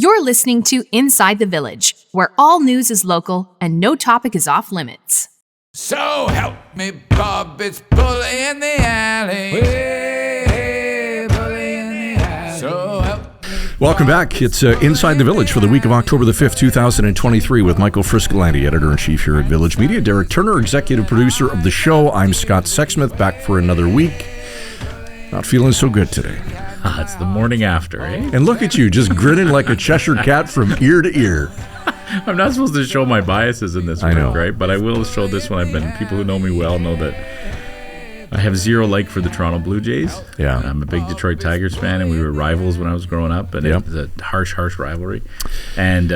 You're listening to Inside the Village, where all news is local and no topic is off limits. So help me, Bob, it's bully in the alley. Hey, bully in the alley. So help me. Welcome back. It's Inside the Village for the week of October the 5th, 2023 with Michael Friscolanti, editor-in-chief here at Village Media. Derek Turner, executive producer of the show. I'm Scott Sexsmith, back for another week. Not feeling so good today. It's the morning after, eh? And look at you, just grinning like a Cheshire cat from ear to ear. I'm not supposed to show my biases in this work, right? But I will show this one. People who know me well know that I have zero like for the Toronto Blue Jays. Yeah. I'm a big Detroit Tigers fan, and we were rivals when I was growing up, and it was a harsh rivalry. And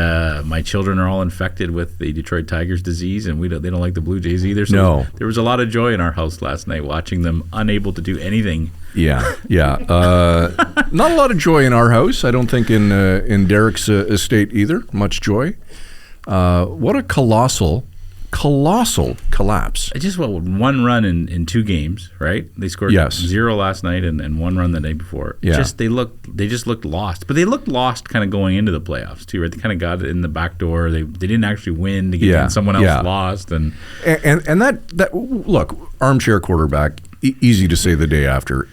my children are all infected with the Detroit Tigers disease, and they don't like the Blue Jays either. So there was a lot of joy in our house last night watching them unable to do anything. Yeah. Not a lot of joy in our house. I don't think in Derek's estate either. Much joy. What a colossal collapse. Just one run in two games, right? They scored 0 last night and one run the day before. Yeah. They just looked lost. But they looked lost kind of going into the playoffs too, right? They kind of got it in the back door. They didn't actually win to get in. Someone else lost. And that look, armchair quarterback, easy to say the day after.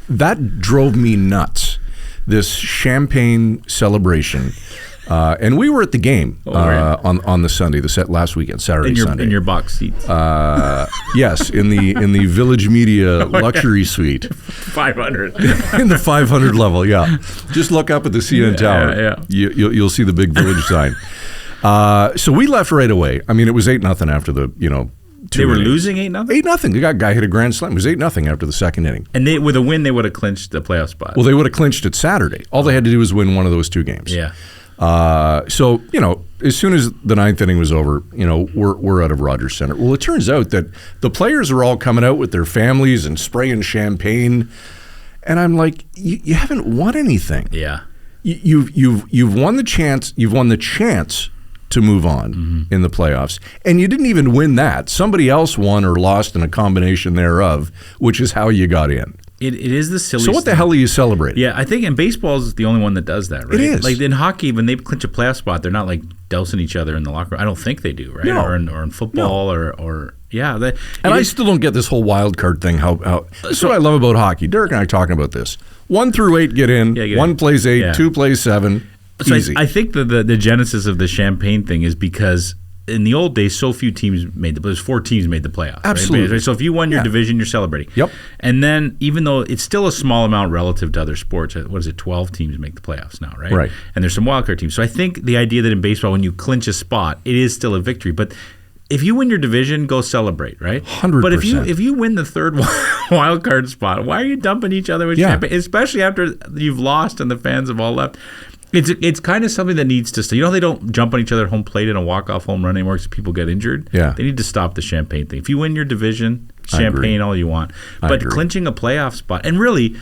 That drove me nuts. This champagne celebration. And we were at the game on the Sunday, last weekend, Sunday. In your box seats. Yes, in the Village Media luxury suite. 500. In the 500 level, yeah. Just look up at the CN Tower. Yeah. You'll see the big Village sign. So we left right away. I mean, it was 8-0 after the, They were losing 8-0? 8-0. The guy hit a grand slam. It was 8-0 after the second inning. And with a win, they would have clinched the playoff spot. Well, they would have clinched it Saturday. All they had to do was win one of those two games. Yeah. So, as soon as the ninth inning was over, we're out of Rogers Center. Well, it turns out that the players are all coming out with their families and spraying champagne. And I'm like, you haven't won anything. Yeah. You've won the chance. You've won the chance to move on in the playoffs. And you didn't even win that. Somebody else won or lost in a combination thereof, which is how you got in. It is the silliest. So what the hell are you celebrating? Yeah, I think in baseball is the only one that does that, right? It is. Like in hockey, when they clinch a playoff spot, they're not like dousing each other in the locker room. I don't think they do, right? No. Or in football or yeah. I still don't get this whole wild card thing. That's what I love about hockey. Derek and I are talking about this. 1 through 8 get in. One plays 8, 2 plays 7. So easy. I think the genesis of the champagne thing is because in the old days, so few teams there's 4 teams made the playoffs. Absolutely. Right? So if you won your division, you're celebrating. Yep. And then even though it's still a small amount relative to other sports, what is it, 12 teams make the playoffs now, right? Right. And there's some wildcard teams. So I think the idea that in baseball, when you clinch a spot, it is still a victory. But if you win your division, go celebrate, right? 100%. But if you win the third wild card spot, why are you dumping each other with champagne? Especially after you've lost and the fans have all left. It's kind of something that needs to stay. They don't jump on each other at home plate in a walk-off home run anymore because people get injured. Yeah. They need to stop the champagne thing. If you win your division, champagne all you want. But clinching a playoff spot, and really,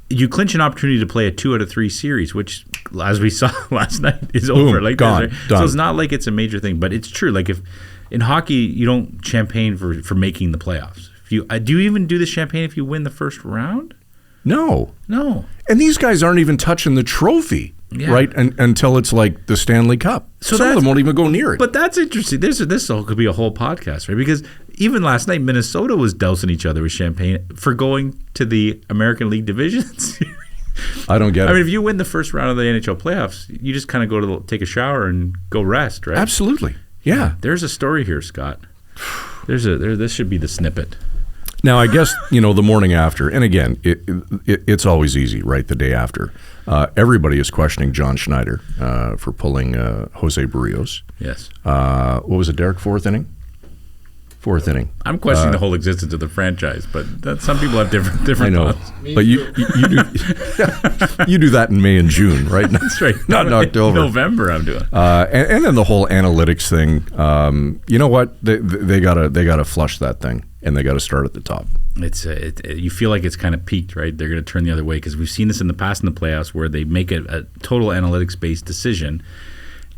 you clinch an opportunity to play a 2 out of 3 series, which, as we saw last night, is over. Like gone. So it's not like it's a major thing, but it's true. Like if in hockey, you don't champagne for making the playoffs. Do you even do the champagne if you win the first round? No. And these guys aren't even touching the trophy, right? Until it's like the Stanley Cup. So some of them won't even go near it. But that's interesting. This could be a whole podcast, right? Because even last night, Minnesota was dousing each other with champagne for going to the American League Division Series. I don't get it. I mean, if you win the first round of the NHL playoffs, you just kind of go to take a shower and go rest, right? Absolutely. Yeah. There's a story here, Scott. This should be the snippet. Now, I guess, the morning after, and again, it's always easy, right, the day after. Everybody is questioning John Schneider for pulling Jose Barrios. Yes. What was it, Derek? Fourth inning. I'm questioning the whole existence of the franchise, but some people have different I know. thoughts. But you do that in May and June, right? That's right. Not in October. November I'm doing. And then the whole analytics thing. You know what? They gotta flush that thing, and they got to start at the top. You feel like it's kind of peaked, right? They're going to turn the other way because we've seen this in the past in the playoffs where they make a total analytics-based decision,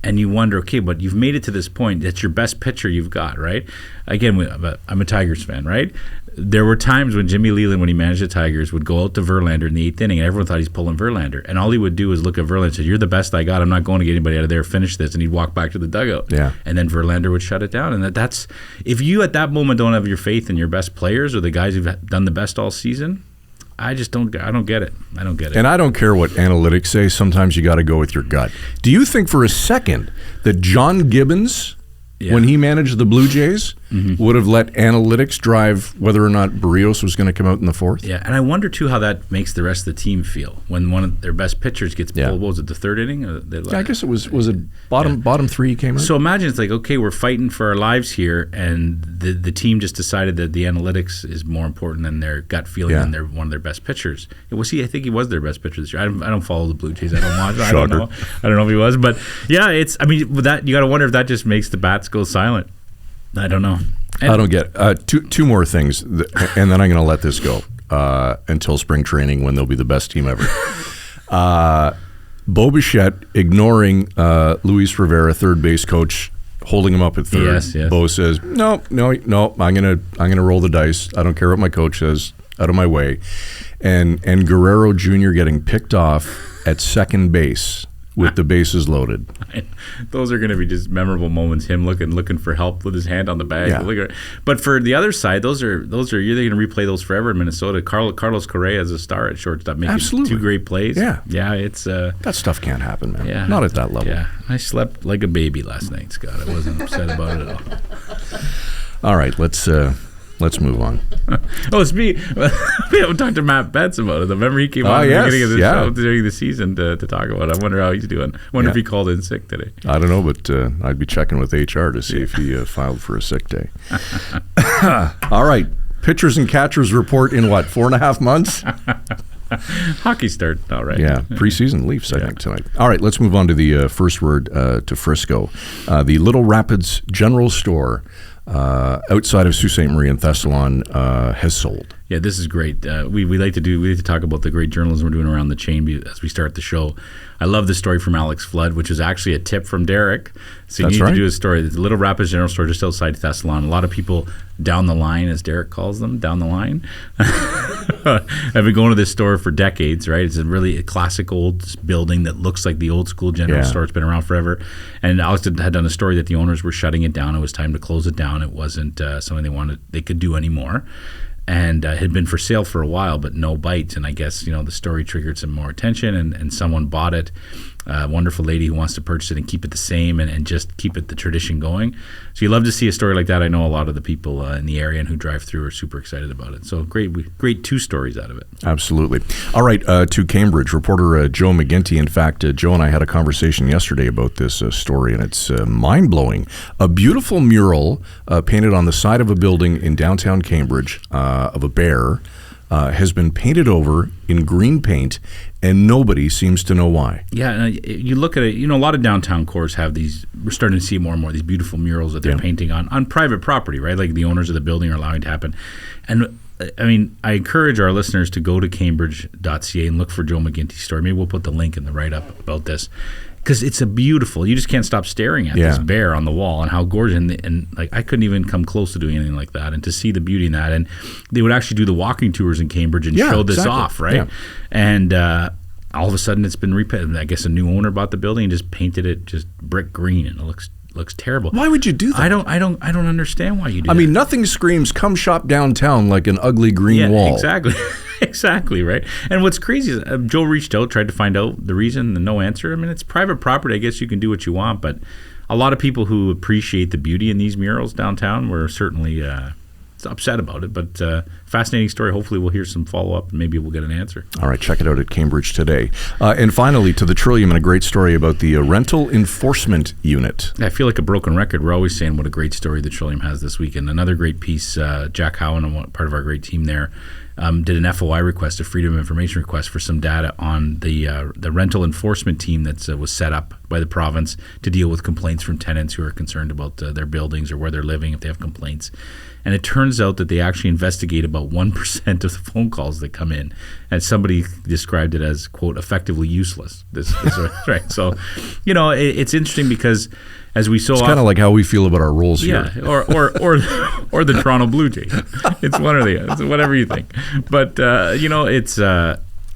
And you wonder, okay, but you've made it to this point. That's your best pitcher you've got, right? Again, I'm a Tigers fan, right? There were times when Jimmy Leland, when he managed the Tigers, would go out to Verlander in the 8th inning, and everyone thought he's pulling Verlander. And all he would do is look at Verlander and say, "You're the best I got. I'm not going to get anybody out of there. Finish this." And he'd walk back to the dugout. Yeah. And then Verlander would shut it down. And that's if you at that moment don't have your faith in your best players or the guys who've done the best all season, I don't get it. I don't get it. And I don't care what analytics say. Sometimes you got to go with your gut. Do you think for a second that John Gibbons, when he managed the Blue Jays, would have let analytics drive whether or not Barrios was going to come out in the 4th? Yeah, and I wonder, too, how that makes the rest of the team feel when one of their best pitchers gets pulled. What was it, the 3rd inning? I guess it was it bottom 3 came out? So imagine it's like, okay, we're fighting for our lives here, and the team just decided that the analytics is more important than their gut feeling and they're one of their best pitchers. I think he was their best pitcher this year. I don't follow the Blue Jays. I don't watch. I don't know. I don't know if he was. But, yeah, with that, you got to wonder if that just makes the bats go silent. I don't know. I don't get two more things, and then I'm going to let this go until spring training when they'll be the best team ever. Bo Bichette ignoring Luis Rivera, third base coach, holding him up at third. Yes. Bo says, no, I'm gonna roll the dice. I don't care what my coach says. Out of my way. And Guerrero Jr. getting picked off at second base with the bases loaded. Those are going to be just memorable moments. Him looking for help with his hand on the bag. Yeah. But for the other side, those are you're going to replay those forever in Minnesota. Carlos Correa as a star at shortstop, making 2 great plays. Yeah, it's that stuff can't happen, man. Yeah, not at that level. Yeah, I slept like a baby last night, Scott. I wasn't upset about it at all. All right, let's move on. Oh, it's me. We haven't talked to Matt Betts about it. Remember he came on at the beginning of the show during the season to talk about it. I wonder how he's doing. I wonder if he called in sick today. I don't know, but I'd be checking with HR to see if he filed for a sick day. All right. Pitchers and catchers report in 4.5 months? Hockey start now, right? Yeah, preseason Leafs, I think, tonight. All right, let's move on to the first word to Frisco. The Little Rapids General Store outside of Sault Ste. Marie and Thessalon has sold. Yeah, this is great. We like to talk about the great journalism we're doing around the chain as we start the show. I love the story from Alex Flood, which is actually a tip from Derek. So you need to do a story. The Little Rapids General Store just outside Thessalon. A lot of people down the line, as Derek calls them, down the line, have been going to this store for decades, right? It's a classic old building that looks like the old school general store. It's been around forever. And Alex had done a story that the owners were shutting it down. It was time to close it down. It wasn't something they could do anymore. And had been for sale for a while, but no bites. And I guess, the story triggered some more attention, and someone bought it. A wonderful lady who wants to purchase it and keep it the same and just keep the tradition going. So you love to see a story like that. I know a lot of the people in the area and who drive through are super excited about it. So great 2 stories out of it. Absolutely. All right, to Cambridge. Reporter Joe McGinty. In fact, Joe and I had a conversation yesterday about this story, and it's mind-blowing. A beautiful mural painted on the side of a building in downtown Cambridge of a bear has been painted over in green paint, and nobody seems to know why. Yeah, and you look at it, a lot of downtown cores have these, we're starting to see more and more, these beautiful murals that they're painting on private property, right? Like the owners of the building are allowing to happen. And I encourage our listeners to go to cambridge.ca and look for Joe McGinty's story. Maybe we'll put the link in the write-up about this. Because it's you just can't stop staring at this bear on the wall and how gorgeous. And I couldn't even come close to doing anything like that. And to see the beauty in that. And they would actually do the walking tours in Cambridge and show this off, right? Yeah. And all of a sudden it's been repainted. I guess a new owner bought the building and just painted it just brick green, and it looks terrible. Why would you do that? I don't understand why you do that. I mean, nothing screams come shop downtown like an ugly green wall. Exactly. Exactly, right? And what's crazy is Joe reached out, tried to find out the reason, and no answer. I mean, it's private property. I guess you can do what you want, but a lot of people who appreciate the beauty in these murals downtown were certainly upset about it. But fascinating story. Hopefully we'll hear some follow-up, and maybe we'll get an answer. All right, check it out at Cambridge today. And finally, to the Trillium, and a great story about the Rental Enforcement Unit. I feel like a broken record. We're always saying what a great story the Trillium has this weekend. Another great piece, Jack Howen, part of our great team there, did an FOI request, a Freedom of Information request, for some data on the rental enforcement team that was set up by the province to deal with complaints from tenants who are concerned about their buildings or where they're living if they have complaints. And it turns out that they actually investigate about 1% of the phone calls that come in. And somebody described it as, quote, effectively useless. This right. So, it's interesting because as we it's kind of like how we feel about our roles here. Or the Toronto Blue Jays. It's one or the other. It's whatever you think. But, it's...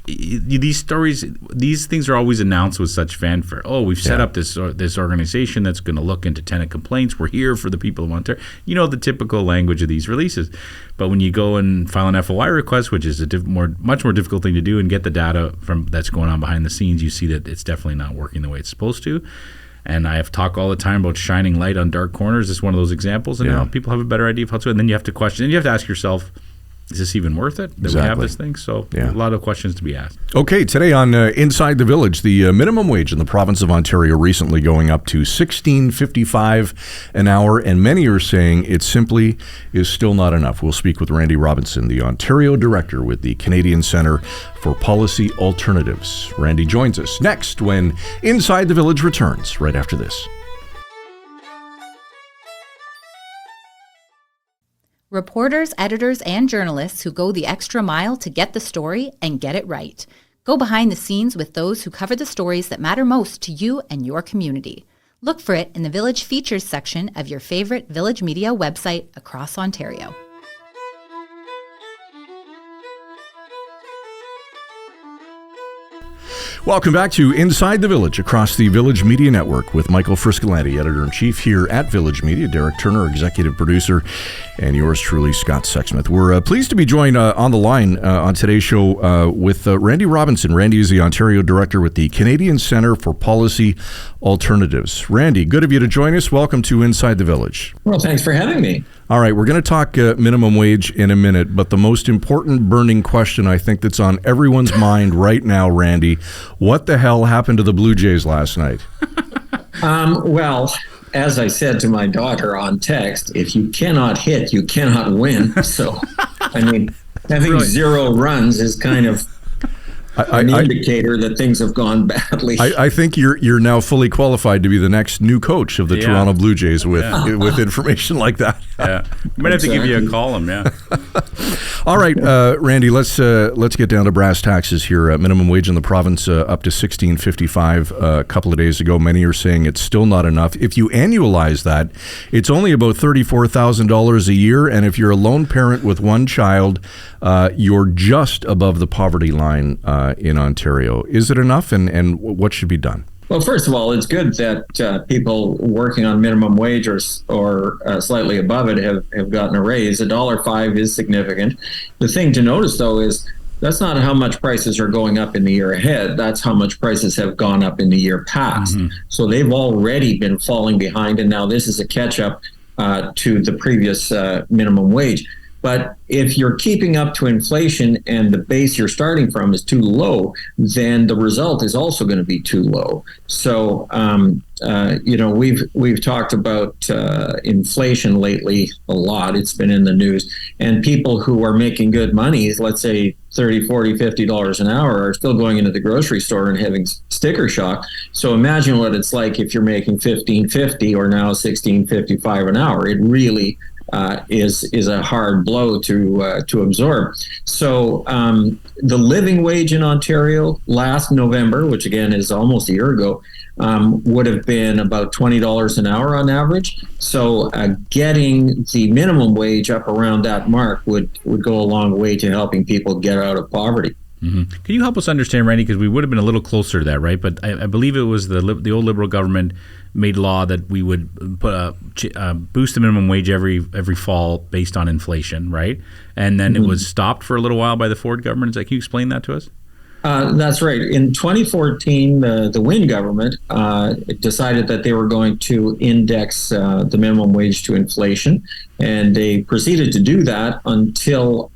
these stories, these things are always announced with such fanfare. Oh, we've set up this organization that's going to look into tenant complaints. We're here for the people of Ontario. The typical language of these releases. But when you go and file an FOI request, which is a much more difficult thing to do, and get the data from that's going on behind the scenes, you see that it's definitely not working the way it's supposed to. And I have talked all the time about shining light on dark corners. It's one of those examples. And now people have a better idea of how to. And then you have to question. And you have to ask yourself, is this even worth it that we have this thing? So a lot of questions to be asked. Okay, today on Inside the Village, the minimum wage in the province of Ontario recently going up to $16.55 an hour, and many are saying it simply is still not enough. We'll speak with Randy Robinson, the Ontario Director with the Canadian Centre for Policy Alternatives. Randy joins us next when Inside the Village returns right after this. Reporters, editors, and journalists who go the extra mile to get the story and get it right. Go behind the scenes with those who cover the stories that matter most to you and your community. Look for it in the Village Features section of your favorite Village Media website across Ontario. Welcome back to Inside the Village across the Village Media Network with Michael Friscolanti, Editor-in-Chief here at Village Media, Derek Turner, Executive Producer, and yours truly, Scott Sexsmith. We're pleased to be joined on the line on today's show with Randy Robinson. Randy is the Ontario Director with the Canadian Centre for Policy Alternatives. Randy, good of you to join us. Welcome to Inside the Village. Well, thanks for having me. All right, we're going to talk minimum wage in a minute, but the most important burning question I think that's on everyone's mind right now, Randy, what the hell happened to the Blue Jays last night? Well, as I said to my daughter on text, if you cannot hit, you cannot win. So, having zero runs is kind of an indicator that things have gone badly. I think you're now fully qualified to be the next new coach of the Toronto Blue Jays with information like that. Yeah, we might have to give you a column. Yeah. All right, Randy. Let's get down to brass taxes here. Minimum wage in the province up to $16.55 a couple of days ago. Many are saying it's still not enough. If you annualize that, it's only about $34,000 a year, and if you're a lone parent with one child, you're just above the poverty line in Ontario. Is it enough, and what should be done? Well, first of all, it's good that people working on minimum wage or slightly above it have gotten a raise. $1.05 is significant. The thing to notice, though, is that's not how much prices are going up in the year ahead. That's how much prices have gone up in the year past. Mm-hmm. So they've already been falling behind, and now this is a catch-up to the previous minimum wage. But if you're keeping up to inflation and the base you're starting from is too low, then the result is also going to be too low. So, we've talked about inflation lately a lot. It's been in the news. And people who are making good money, let's say $30, $40, $50 an hour, are still going into the grocery store and having sticker shock. So imagine what it's like if you're making $15.50 or now $16.55 an hour. It really is a hard blow to absorb. So the living wage in Ontario last November, which again is almost a year ago, would have been about $20 an hour on average. So getting the minimum wage up around that mark would go a long way to helping people get out of poverty. Mm-hmm. Can you help us understand, Randy, because we would have been a little closer to that, right? But I believe it was the old Liberal government made law that we would boost the minimum wage every fall based on inflation, right? And then it was stopped for a little while by the Ford government. Can you explain that to us? That's right. In 2014, the Wynne government decided that they were going to index the minimum wage to inflation, and they proceeded to do that until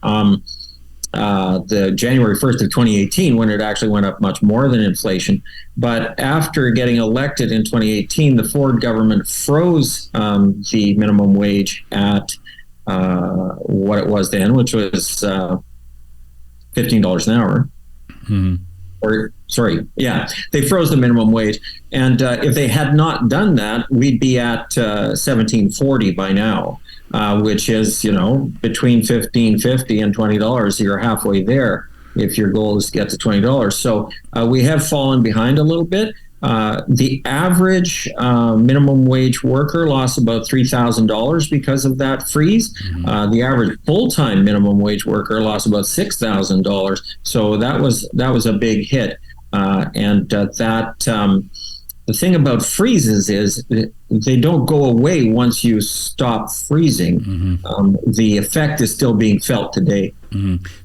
the January 1st of 2018, when it actually went up much more than inflation. But after getting elected in 2018, the Ford government froze the minimum wage at what it was then, which was $15 an hour. Or sorry, yeah, they froze the minimum wage, and if they had not done that, we'd be at $17.40 by now, which is between $15.50 and $20. You're halfway there if your goal is to get to $20. So we have fallen behind a little bit. The average minimum wage worker lost about $3,000 because of that freeze. The average full-time minimum wage worker lost about $6,000. So that was a big hit. The thing about freezes is they don't go away once you stop freezing. The effect is still being felt today.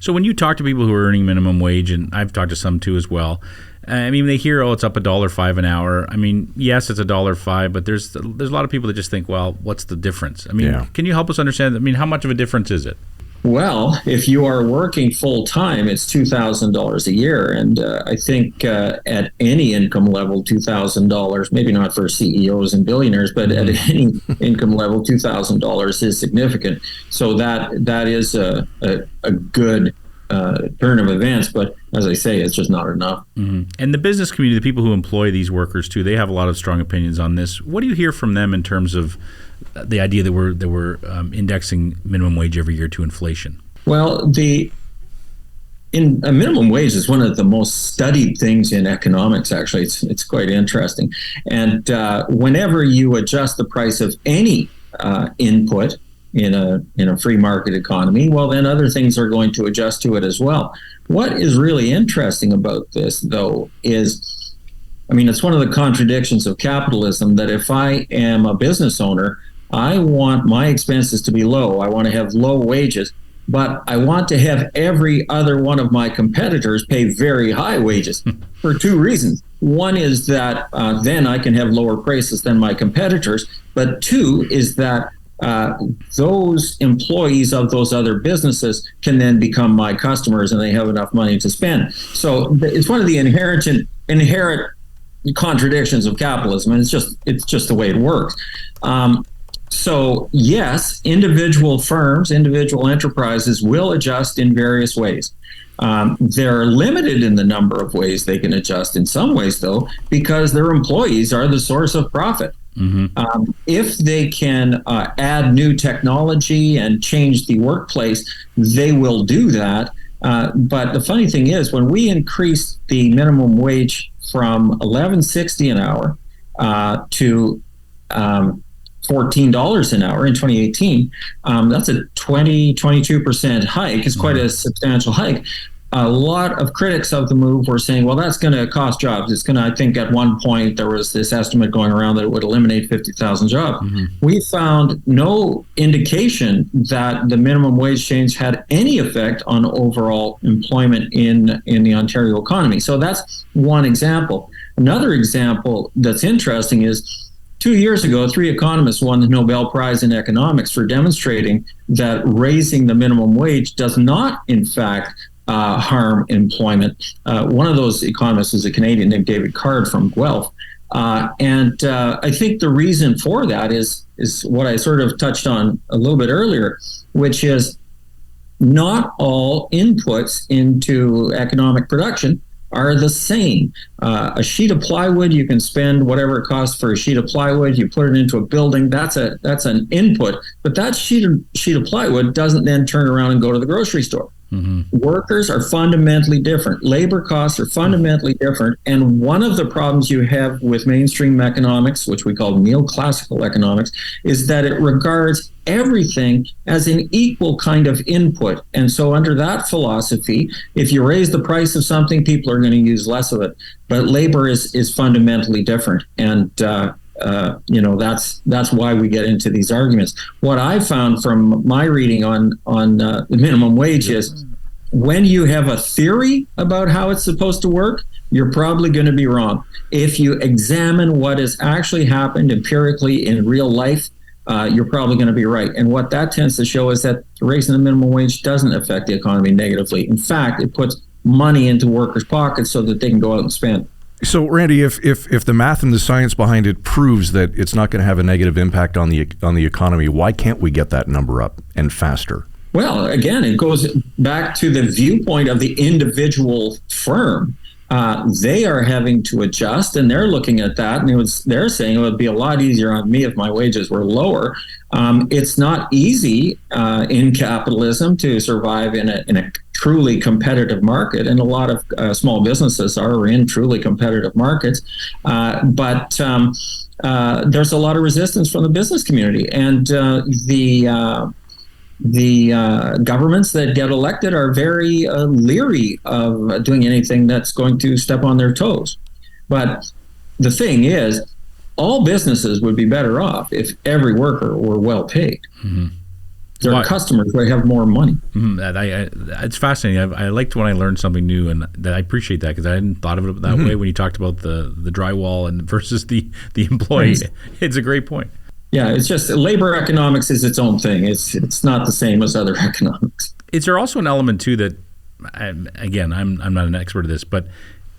So when you talk to people who are earning minimum wage, and I've talked to some too as well, I mean, they hear, it's up $1.05 an hour. I mean, yes, it's $1.05, but there's a lot of people that just think, well, what's the difference? I mean, Can you help us understand? I mean, how much of a difference is it? Well, if you are working full time, it's $2,000 a year, and I think at any income level, $2,000, maybe not for CEOs and billionaires, but at any income level, $2,000 is significant. So that is a good turn of events, but as I say, it's just not enough. And the business community, the people who employ these workers too, they have a lot of strong opinions on this. What do you hear from them in terms of the idea that we're indexing minimum wage every year to inflation? Well, a minimum wage is one of the most studied things in economics. Actually, it's quite interesting. And whenever you adjust the price of any input in a free market economy, well, then other things are going to adjust to it as well. What is really interesting about this, though, is, I mean, it's one of the contradictions of capitalism that if I am a business owner, I want my expenses to be low. I want to have low wages, but I want to have every other one of my competitors pay very high wages for two reasons. One is that then I can have lower prices than my competitors, but two is that those employees of those other businesses can then become my customers and they have enough money to spend. So it's one of the inherent contradictions of capitalism, and it's just the way it works. So yes, individual firms, individual enterprises will adjust in various ways. They're limited in the number of ways they can adjust in some ways, though, because their employees are the source of profit. If they can add new technology and change the workplace, they will do that. But the funny thing is, when we increased the minimum wage from $11.60 an hour to $14 an hour in 2018, that's a 22% hike. It's quite a substantial hike. A lot of critics of the move were saying, well, that's going to cost jobs. It's going to, I think at one point there was this estimate going around that it would eliminate 50,000 jobs. We found no indication that the minimum wage change had any effect on overall employment in the Ontario economy. So that's one example. Another example that's interesting is 2 years ago, 3 economists won the Nobel Prize in economics for demonstrating that raising the minimum wage does not, in fact, harm employment. One of those economists is a Canadian named David Card from Guelph. And I think the reason for that is what I sort of touched on a little bit earlier, which is not all inputs into economic production are the same. A sheet of plywood, you can spend whatever it costs for a sheet of plywood. You put it into a building, that's an input. But that sheet of plywood doesn't then turn around and go to the grocery store. Workers are fundamentally different. Labor costs are fundamentally different. And one of the problems you have with mainstream economics, which we call neoclassical economics, is that it regards everything as an equal kind of input. And so under that philosophy, if you raise the price of something, people are going to use less of it. But labor is fundamentally different. And that's why we get into these arguments. What I found from my reading on the minimum wage is when you have a theory about how it's supposed to work, you're probably going to be wrong. If you examine what has actually happened empirically in real life, you're probably going to be right. And what that tends to show is that raising the minimum wage doesn't affect the economy negatively. In fact, it puts money into workers' pockets so that they can go out and spend. So, Randy, if the math and the science behind it proves that it's not going to have a negative impact on the economy, why can't we get that number up and faster? Well, again, it goes back to the viewpoint of the individual firm. They are having to adjust, and they're looking at that, and they're saying it would be a lot easier on me if my wages were lower. It's not easy in capitalism to survive in a truly competitive market, and a lot of small businesses are in truly competitive markets. But there's a lot of resistance from the business community, and the governments that get elected are very leery of doing anything that's going to step on their toes. But the thing is, all businesses would be better off if every worker were well paid. Mm-hmm. Their customers would have more money. Mm-hmm. It's fascinating. I liked when I learned something new, and I appreciate that because I hadn't thought of it that way when you talked about the drywall and versus the employee. Right. It's a great point. Yeah, it's just labor economics is its own thing. It's not the same as other economics. Is there also an element too that, again, I'm not an expert at this, but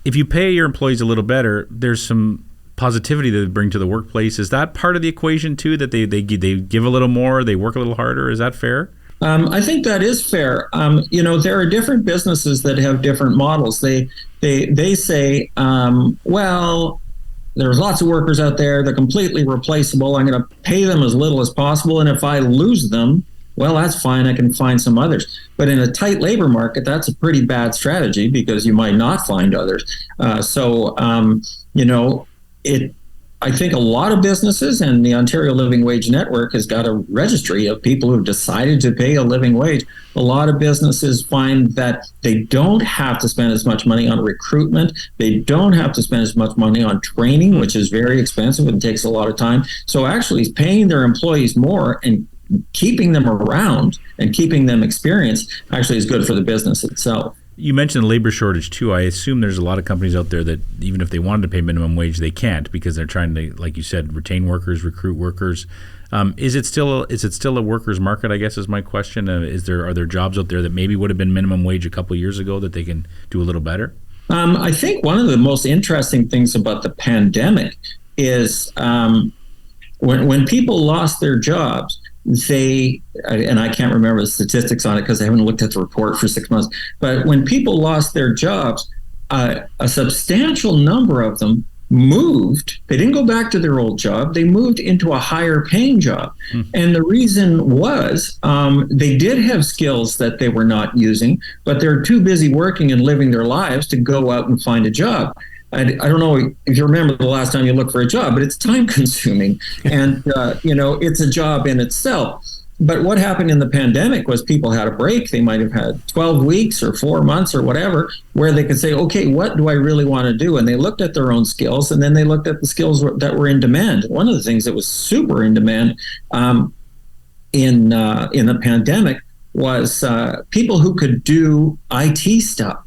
if you pay your employees a little better, there's some positivity that they bring to the workplace. Is that part of the equation too? That they give a little more, they work a little harder. Is that fair? I think that is fair. There are different businesses that have different models. They say, well, there's lots of workers out there. They're completely replaceable. I'm going to pay them as little as possible. And if I lose them, well, that's fine. I can find some others. But in a tight labor market, that's a pretty bad strategy because you might not find others. I think a lot of businesses, and the Ontario Living Wage Network has got a registry of people who've decided to pay a living wage. A lot of businesses find that they don't have to spend as much money on recruitment. They don't have to spend as much money on training, which is very expensive and takes a lot of time. So actually paying their employees more and keeping them around and keeping them experienced actually is good for the business itself. You mentioned the labor shortage too. I assume there's a lot of companies out there that even if they wanted to pay minimum wage, they can't because they're trying to, like you said, retain workers, recruit workers. Is it still a workers' market? I guess is my question. Are there jobs out there that maybe would have been minimum wage a couple of years ago that they can do a little better? I think one of the most interesting things about the pandemic is when people lost their jobs. And I can't remember the statistics on it because I haven't looked at the report for 6 months, but when people lost their jobs, a substantial number of them moved. They didn't go back to their old job. They moved into a higher paying job. And the reason was they did have skills that they were not using, but they're too busy working and living their lives to go out and find a job. I don't know if you remember the last time you looked for a job, but it's time consuming and, it's a job in itself. But what happened in the pandemic was people had a break. They might have had 12 weeks or 4 months or whatever, where they could say, okay, what do I really want to do? And they looked at their own skills, and then they looked at the skills that were in demand. One of the things that was super in demand in the pandemic was people who could do IT stuff.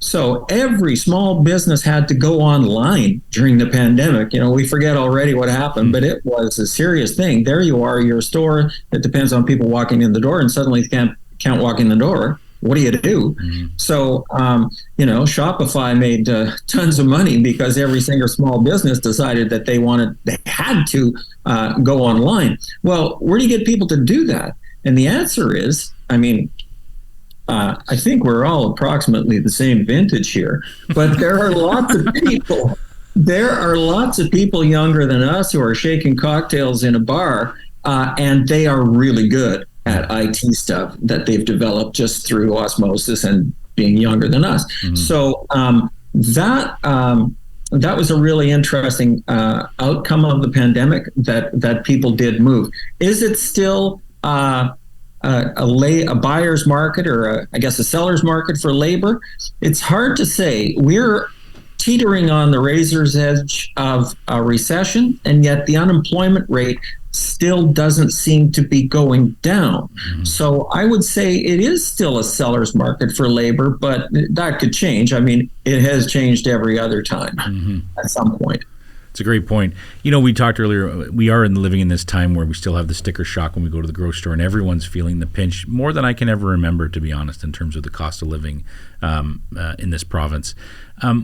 So every small business had to go online during the pandemic. We forget already what happened, but it was a serious thing. There you are, your store. It depends on people walking in the door, and suddenly you can't walk in the door. What do you do? Mm-hmm. So, Shopify made tons of money because every single small business decided that they had to go online. Well, where do you get people to do that? And the answer is, I think we're all approximately the same vintage here, but there are lots of people. There are lots of people younger than us who are shaking cocktails in a bar, and they are really good at IT stuff that they've developed just through osmosis and being younger than us. Mm-hmm. So that was a really interesting outcome of the pandemic that people did move. Is it still a buyer's market or a seller's market for labor? It's hard to say. We're teetering on the razor's edge of a recession, and yet the unemployment rate still doesn't seem to be going down. Mm-hmm. So I would say it is still a seller's market for labor, but that could change. It has changed every other time at some point. It's a great point. We talked earlier, we are living in this time where we still have the sticker shock when we go to the grocery store, and everyone's feeling the pinch more than I can ever remember, to be honest, in terms of the cost of living in this province.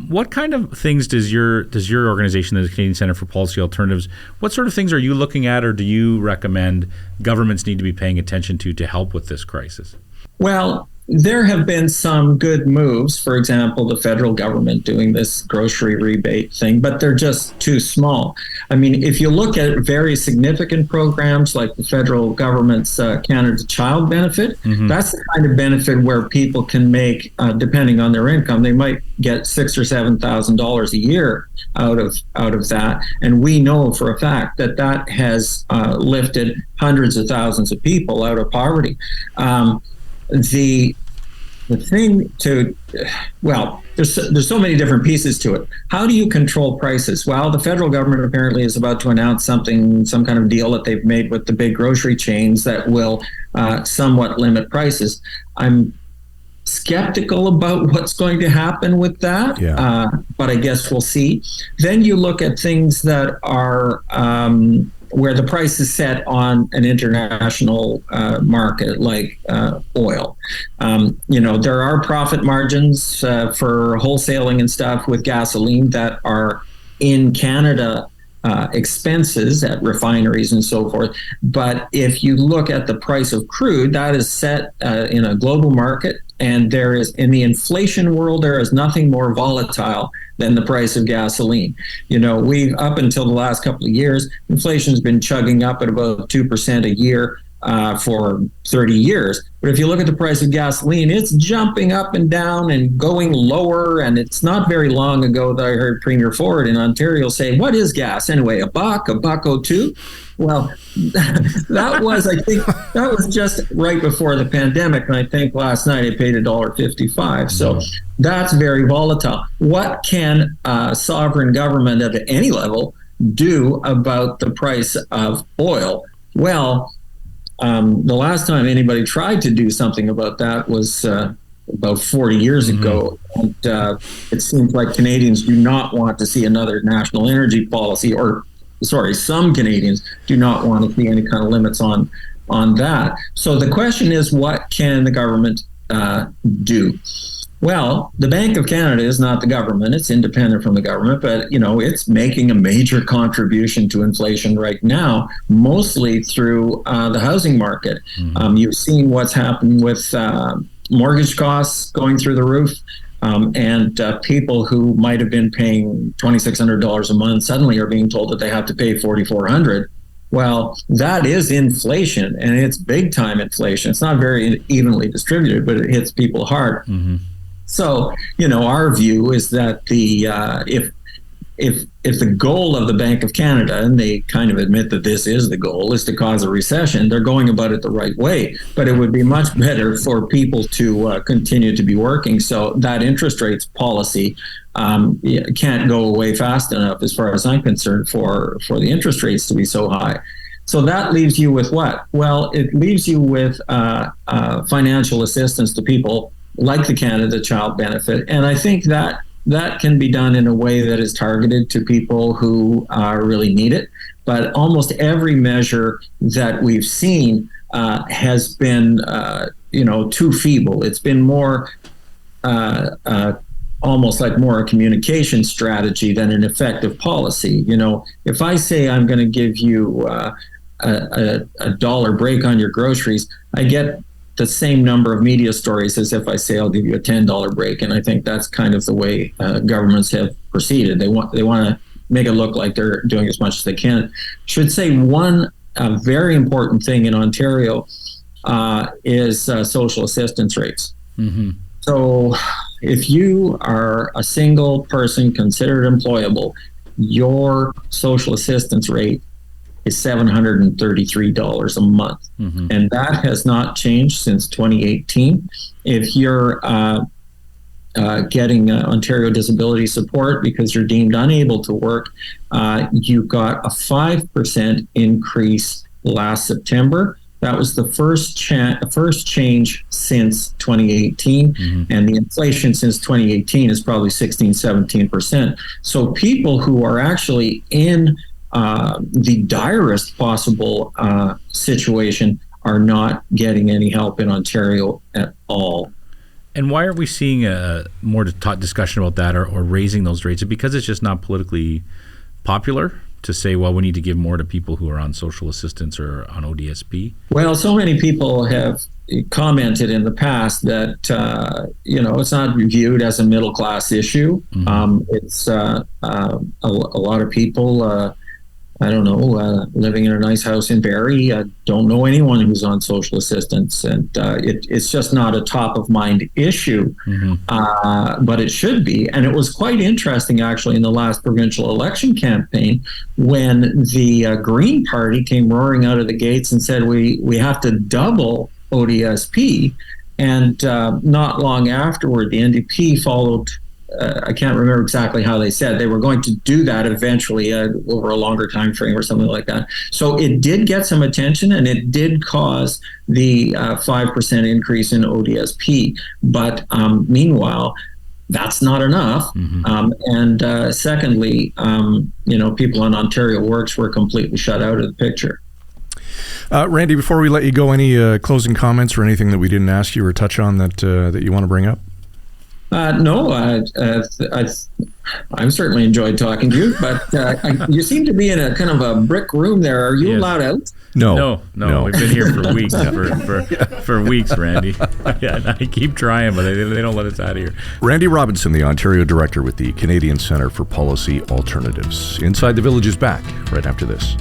What kind of things does your organization, the Canadian Centre for Policy Alternatives, what sort of things are you looking at, or do you recommend governments need to be paying attention to help with this crisis? Well, there have been some good moves. For example, the federal government doing this grocery rebate thing, but they're just too small. I mean, if you look at very significant programs like the federal government's Canada Child Benefit, that's the kind of benefit where people can make, depending on their income, they might get $6,000 or $7,000 a year out of that. And we know for a fact that that has lifted hundreds of thousands of people out of poverty. The thing there's so many different pieces to it. How do you control prices? Well, the federal government apparently is about to announce some kind of deal that they've made with the big grocery chains that will somewhat limit prices. I'm skeptical about what's going to happen with that, but I guess we'll see. Then you look at things that are where the price is set on an international market, like oil. There are profit margins for wholesaling and stuff with gasoline that are in Canada expenses at refineries and so forth. But if you look at the price of crude, that is set in a global market. And there is, in the inflation world, there is nothing more volatile than the price of gasoline. We've, up until the last couple of years, inflation's been chugging up at about 2% a year for 30 years. But if you look at the price of gasoline, it's jumping up and down and going lower. And it's not very long ago that I heard Premier Ford in Ontario say, "What is gas anyway? $1.02?" Well, that was just right before the pandemic. And I think last night I paid $1.55. So that's very volatile. What can a sovereign government at any level do about the price of oil? Well, the last time anybody tried to do something about that was about 40 years ago. And it seems like Canadians do not want to see another national energy policy, some Canadians do not want to see any kind of limits on that. So the question is, what can the government do? Well, the Bank of Canada is not the government. It's independent from the government, but, it's making a major contribution to inflation right now, mostly through the housing market. You've seen what's happened with mortgage costs going through the roof. And people who might have been paying $2,600 a month suddenly are being told that they have to pay $4,400. Well, that is inflation, and it's big time inflation. It's not very evenly distributed, but it hits people hard. So, our view is that if the goal of the Bank of Canada, and they kind of admit that this is the goal, is to cause a recession, they're going about it the right way. But it would be much better for people to continue to be working. So that interest rates policy can't go away fast enough, as far as I'm concerned, for the interest rates to be so high. So that leaves you with what? Well, it leaves you with financial assistance to people like the Canada Child Benefit. And I think that can be done in a way that is targeted to people who really need it. But almost every measure that we've seen has been, too feeble. It's been more almost like more a communication strategy than an effective policy. If I say I'm going to give you a dollar break on your groceries, I get the same number of media stories as if I say I'll give you a $10 break. And I think that's kind of the way governments have proceeded. They want to make it look like they're doing as much as they can. Should say one very important thing in Ontario is social assistance rates. So if you are a single person considered employable, your social assistance rate is $733 a month. And that has not changed since 2018. If you're getting Ontario disability support because you're deemed unable to work, you got a 5% increase last September. That was the first change since 2018. And the inflation since 2018 is probably 16-17%. So people who are actually in the direst possible situation are not getting any help in Ontario at all. And why aren't we seeing more discussion about that or raising those rates? Because it's just not politically popular to say, well, we need to give more to people who are on social assistance or on ODSP? Well, so many people have commented in the past that it's not viewed as a middle class issue. Mm-hmm. It's a lot of people. Living in a nice house in Barrie, don't know anyone who's on social assistance, and it's just not a top of mind issue. Mm-hmm. But it should be. And it was quite interesting, actually, in the last provincial election campaign when the Green Party came roaring out of the gates and said we have to double ODSP, and not long afterward, the NDP followed. I can't remember exactly how they said they were going to do that eventually over a longer time frame or something like that. So it did get some attention, and it did cause the 5% increase in ODSP. But meanwhile, that's not enough. Mm-hmm. And secondly, people on Ontario Works were completely shut out of the picture. Randy, before we let you go, any closing comments or anything that we didn't ask you or touch on that you want to bring up? No, I've certainly enjoyed talking to you, but you seem to be in a kind of a brick room there. Are you allowed out? No. We've been here for weeks, for weeks, Randy. Yeah, I keep trying, but they don't let us out of here. Randy Robinson, the Ontario Director with the Canadian Centre for Policy Alternatives. Inside the Village is back right after this.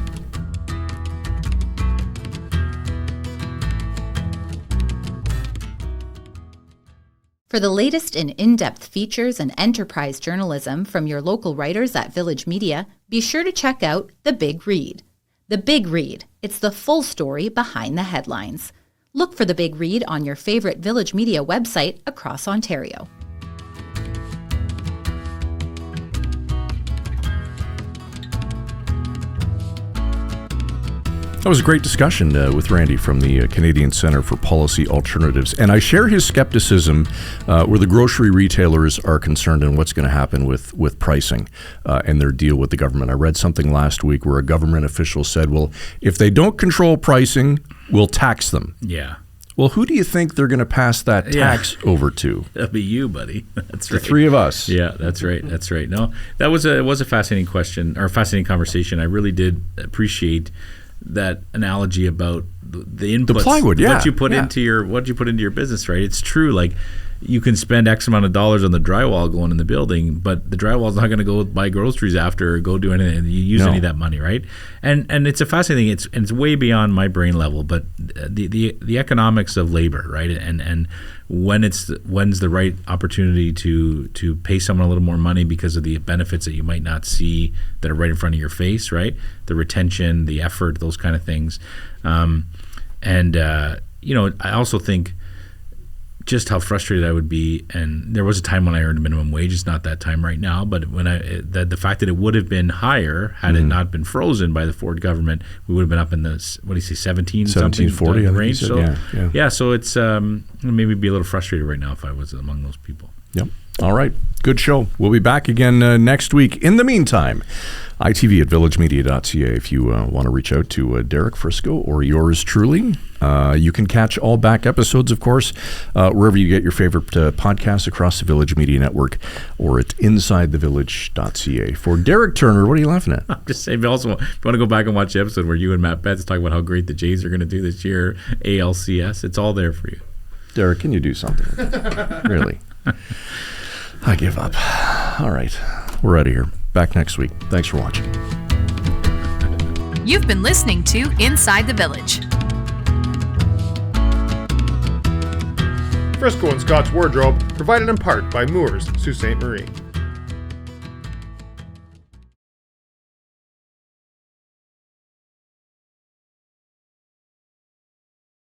For the latest in in-depth features and enterprise journalism from your local writers at Village Media, be sure to check out The Big Read. The Big Read. It's the full story behind the headlines. Look for The Big Read on your favorite Village Media website across Ontario. That was a great discussion with Randy from the Canadian Centre for Policy Alternatives. And I share his skepticism where the grocery retailers are concerned and what's going to happen with pricing and their deal with the government. I read something last week where a government official said, well, if they don't control pricing, we'll tax them. Yeah. Well, who do you think they're going to pass that tax over to? That'll be you, buddy. That's right. The three of us. Yeah, that's right. No, that was a fascinating question, or a fascinating conversation. I really did appreciate that analogy about the inputs, the plywood, what you put into your business, right? It's true. Like, you can spend X amount of dollars on the drywall going in the building, but the drywall's not going to go buy groceries after or go do anything. You use any of that money, right? And it's a fascinating thing. It's way beyond my brain level, but the economics of labor, right? And when's the right opportunity to pay someone a little more money because of the benefits that you might not see that are right in front of your face, right? The retention, the effort, those kind of things. I also think just how frustrated I would be, and there was a time when I earned minimum wage. It's not that time right now, but when the fact that it would have been higher had it not been frozen by the Ford government, we would have been up in the 1740 range. So it's maybe be a little frustrated right now if I was among those people. Yep. All right. Good show. We'll be back again next week. In the meantime, ITV at villagemedia.ca if you want to reach out to Derek Frisco or yours truly. You can catch all back episodes, of course, wherever you get your favorite podcasts across the Village Media Network or at insidethevillage.ca. For Derek Turner, what are you laughing at? I'm just saying, also, if you want to go back and watch the episode where you and Matt Betts talk about how great the Jays are going to do this year, ALCS, it's all there for you. Derek, can you do something? Really? I give up. All right. We're out of here. Back next week. Thanks for watching. You've been listening to Inside the Village. Frisco and Scott's Wardrobe, provided in part by Moores, Sault Ste. Marie.